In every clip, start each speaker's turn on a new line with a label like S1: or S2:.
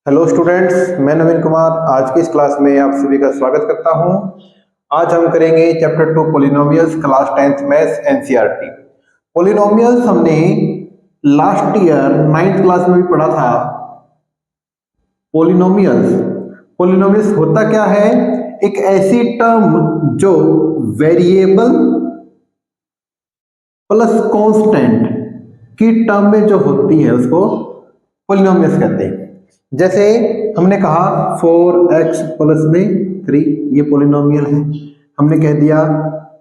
S1: Hello students, मैं नवीन कुमार आज की इस क्लास में आप सभी का स्वागत करता हूं। आज हम करेंगे chapter 2 polynomials, class 10th maths NCERT. Polynomials हमने लास्ट ईयर 9th क्लास में भी पढ़ा था। पॉलिनोमियल्स पॉलिनोमियल्स होता क्या है? एक ऐसी टर्म जो वेरिएबल प्लस कांस्टेंट की टर्म में जो होती है उसको पॉलिनोमियल्स कहते हैं। जैसे हमने कहा 4x प्लस में 3 ये पॉलिनोमियल है। हमने कह दिया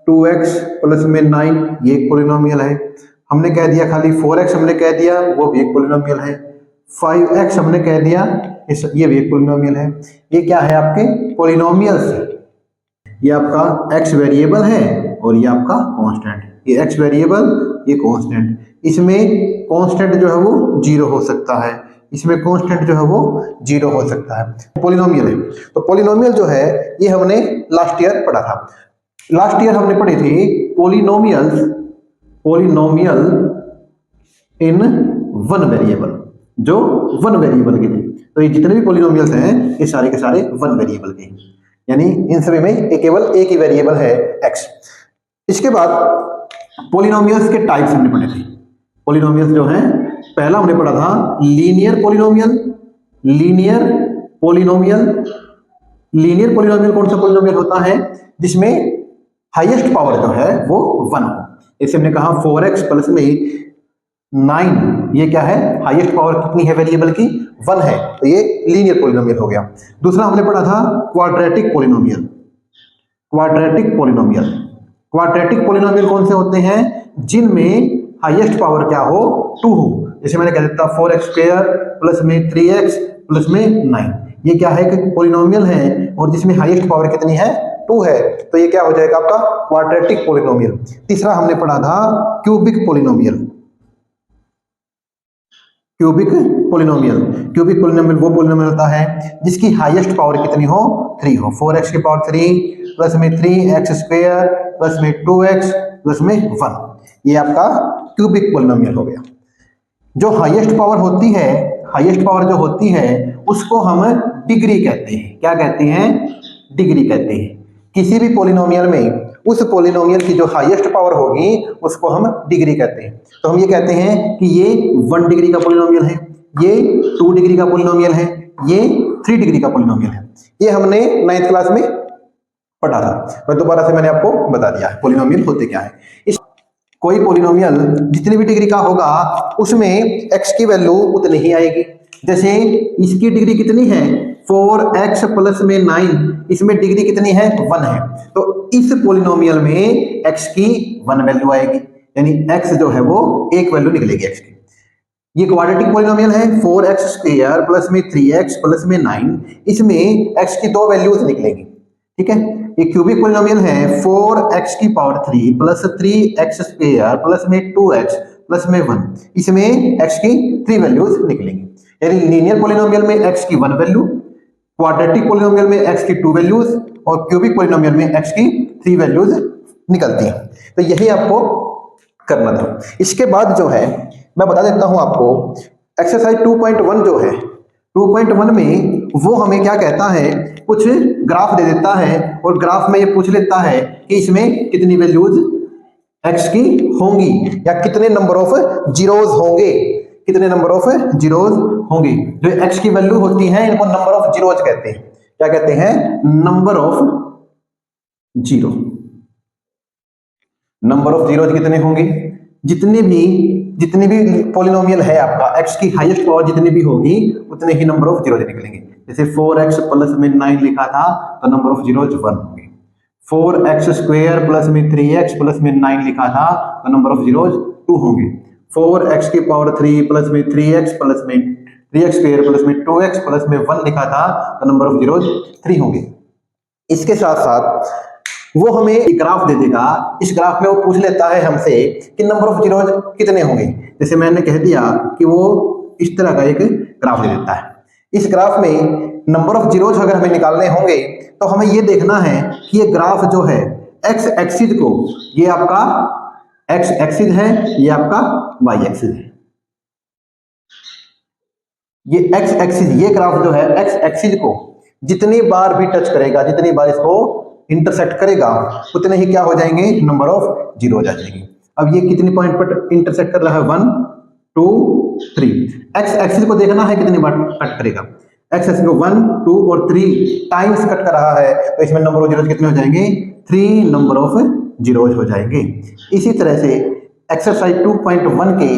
S1: 2x प्लस में 9 ये एक पॉलिनोमियल है। हमने कह दिया खाली 4x हमने कह दिया वो भी एक पॉलिनोमियल है। 5x हमने कह दिया ये भी एक पॉलिनोमियल है। ये क्या है? आपके पॉलिनोमियल्स है। ये आपका x वेरिएबल है और ये आपका कांस्टेंट। ये x वेरिएबल, ये कांस्टेंट। इसमें कांस्टेंट जो है वो 0 हो सकता है, इसमें कांस्टेंट जो है वो 0 हो सकता है। पॉलिनोमियल है। तो पॉलिनोमियल जो है ये हमने लास्ट ईयर पढ़ा था। लास्ट ईयर हमने पढ़े थे पॉलिनोमियल इन वन वेरिएबल, जो वन वेरिएबल के थे। तो ये जितने भी पॉलिनोमियल्स हैं ये सारे के सारे वन वेरिएबल के, यानी इन सभी में केवल एक ही वेरिएबल है x। इसके बाद पॉलिनोमियल्स के टाइप्स हमने पढ़े थे। पॉलिनोमियल्स जो हैं, पहला हमने पढ़ा था लीनियर पॉलिनोमियल। लीनियर पॉलिनोमियल कौन सा पॉलिनोमियल होता है? जिसमें हाईएस्ट पावर जो है वो 1 हो। जैसे हमने कहा 4x प्लस में 9, ये क्या है? हाईएस्ट पावर कितनी है वेरिएबल की? 1 है। तो ये लीनियर पॉलिनोमियल हो गया। दूसरा हमने पढ़ा था क्वाड्रेटिक पॉलिनोमियल। क्वाड्रेटिक पॉलिनोमियल कौन से होते हैं? जिनमें हाईएस्ट पावर क्या हो? 2 हो। जैसे मैंने कह देता 4x² प्लस में 3x प्लस में 9, ये क्या है कि पॉलिनोमियल है और जिसमें हाईएस्ट पावर कितनी है? 2 है। तो ये क्या हो जाएगा आपका क्वाड्रेटिक पॉलिनोमियल। तीसरा हमने पढ़ा था क्यूबिक पॉलिनोमियल। क्यूबिक पॉलिनोमियल वो पॉलिनोमियल होता है जिसकी हाईएस्ट पावर कितनी हो? 3 हो। 4x की पावर 3 प्लस में 3x² प्लस में 2x प्लस में 1, ये आपका क्यूबिक पॉलिनोमियल हो गया। जो हाईएस्ट पावर जो होती है उसको हम डिग्री कहते हैं। क्या कहते हैं? डिग्री कहते हैं। किसी भी पॉलिनोमियल में उस पॉलिनोमियल की जो हाईएस्ट पावर होगी उसको हम डिग्री कहते हैं। तो हम ये कहते हैं कि ये 1 डिग्री का पॉलिनोमियल है, ये 2 डिग्री का पॉलिनोमियल है, ये 3 डिग्री का पॉलिनोमियल है। ये हमने 9th क्लास में पढ़ा था। मैं दोबारा से मैंने आपको बता दिया है पॉलिनोमियल होते क्या है। कोई पॉलिनोमियल जितनी भी डिग्री का होगा उसमें x की वैल्यू उतनी ही आएगी। जैसे इसकी डिग्री कितनी है? 4x प्लस में 9, इसमें डिग्री कितनी है? 1 है। तो इस पॉलिनोमियल में x की 1 वैल्यू आएगी, यानी x जो है वो एक वैल्यू निकलेगी x की। ये क्वाड्रेटिक पॉलिनोमियल है 4x² प्लस में 3x प्लस में 9, इसमें x की 2 वैल्यूज निकलेगी। ठीक है। ये क्यूबिक पॉलिनोमियल है 4x की पावर 3 प्लस 3x² प्लस में 2x प्लस में 1, इसमें x की 3 वैल्यूज निकलेंगी। यानी लीनियर पॉलिनोमियल में x की 1 वैल्यू, क्वाड्रेटिक पॉलिनोमियल में x की 2 वैल्यूज और क्यूबिक पॉलिनोमियल में x की 3 वैल्यूज निकलती हैं। तो यही आपको करना था। इसके बाद जो है मैं बता देता हूं आपको, एक्सरसाइज 2.1 जो है 2.1 में वो हमें क्या कहता है? कुछ ग्राफ दे देता है और ग्राफ में ये पूछ लेता है कि इसमें कितनी वैल्यूज x की होंगी या कितने नंबर ऑफ जीरोज होंगे। जो x की वैल्यू होती है इनको नंबर ऑफ जीरोज कहते हैं। क्या कहते हैं? नंबर ऑफ जीरोज कितने होंगे? जितनी भी पॉलिनोमियल है आपका x की हाईएस्ट पावर जितनी भी होगी उतने ही नंबर ऑफ जीरोज निकलेंगे। जैसे 4x प्लस में 9 लिखा था तो नंबर ऑफ जीरोज 1 होंगे। 4x² प्लस में 3x प्लस में 9 लिखा था तो नंबर ऑफ जीरोज 2 होंगे। 4x की पावर 3 प्लस में 3x प्लस में 3x² प्लस में 2x प्लस में 1 लिखा था तो नंबर ऑफ जीरोज 3 होंगे। इसके साथ साथ वो हमें एक ग्राफ दे देगा। इस ग्राफ में वो पूछ लेता है हमसे कि नंबर ऑफ जीरोज कितने होंगे। जैसे मैंने कह दिया कि वो इस तरह का एक ग्राफ दे देता है। इस ग्राफ में नंबर ऑफ जीरोज अगर हमें निकालने होंगे तो हमें ये देखना है कि ये ग्राफ जो है x एक्सिस को, ये आपका x एक्सिस है, ये आपका y एक्सिस है। ये एक्स एक्सिस, ये ग्राफ जो है एक्स एक्सिस को जितनी बार भी टच करेगा, जितनी बार इसको इंटरसेक्ट करेगा, उतने ही क्या हो जाएंगे, नंबर ऑफ जीरो हो जाएंगे। अब ये कितनी पॉइंट पर इंटरसेक्ट कर रहा है, 1 2 3। एक्स एक्सिस को देखना है कितनी बार कट करेगा, एक्स एक्सिस को 1 2 और 3 टाइम्स कट कर रहा है, तो इसमें नंबर ऑफ जीरोज कितने हो जाएंगे, 3 नंबर ऑफ जीरोज हो जाएंगे। इसी तरह से एक्सरसाइज 2.1 के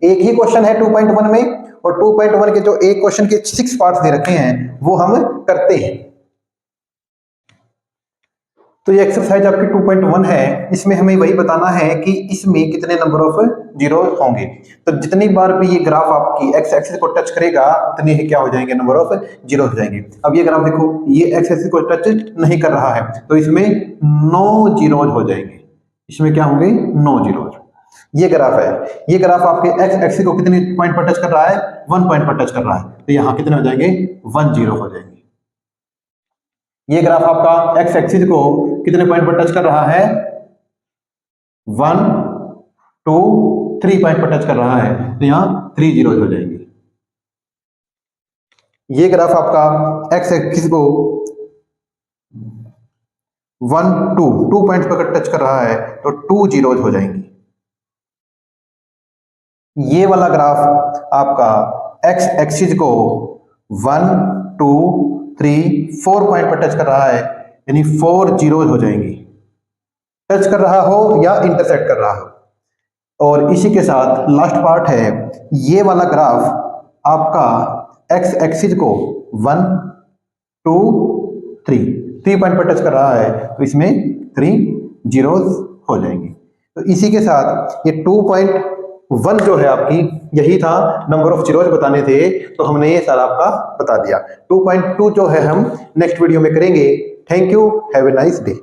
S1: एक ही क्वेश्चन है 2.1 में, और 2.1 के जो एक क्वेश्चन के 6 पार्ट्स दे रखे हैं वो हम करते हैं। तो ये एक्सरसाइज आपकी 2.1 है, इसमें हमें वही बताना है कि इसमें कितने नंबर ऑफ जीरो होंगे। तो जितनी बार भी ये ग्राफ आपकी एक्स एक्सिस को टच करेगा, उतने ही क्या हो जाएंगे, नंबर ऑफ जीरो हो जाएंगे। अब ये ग्राफ देखो, ये एक्स एक्सिस को टच नहीं कर रहा है, तो इसमें 9 जीरोज हो जाएंगे, इसमें क्या होंगे, 9 जीरोज। ये ग्राफ है, ये ग्राफ आपके एक्स एक्सिस को कितने पॉइंट पर टच कर रहा है, 1 पॉइंट पर टच कर रहा है, तो यहाँ कितने हो जाएंगे, 1 जीरो हो जाएंगे। ये ग्राफ आपका एक्स एक्सिस को कितने पॉइंट पर टच कर रहा है, 1 2 3 पॉइंट पर टच कर रहा है, तो यहाँ 3 जीरो हो जाएंगे। ये ग्राफ आपका एक्स एक्सिस को 1 2 पॉइंट पर टच कर रहा है, तो 2 जीरोज हो जाएंगे। ये वाला ग्राफ आपका एक्स एक्सिस को 1 2 3 4 पॉइंट पर टच कर रहा है, यानी 4 जीरोज हो जाएंगी, टच कर रहा हो या इंटरसेक्ट कर रहा हो। और इसी के साथ लास्ट पार्ट है, ये वाला ग्राफ आपका एक्स एक्सिस को 1 2 3 पॉइंट पर टच कर रहा है, तो इसमें 3 जीरोज हो जाएंगे। तो इसी के साथ ये 2.1 जो है आपकी, यही था, नंबर ऑफ जीरोज बताने थे, तो हमने ये सारा आपका बता दिया। 2.2 जो है हम नेक्स्ट वीडियो में करेंगे। Thank you, have a nice day.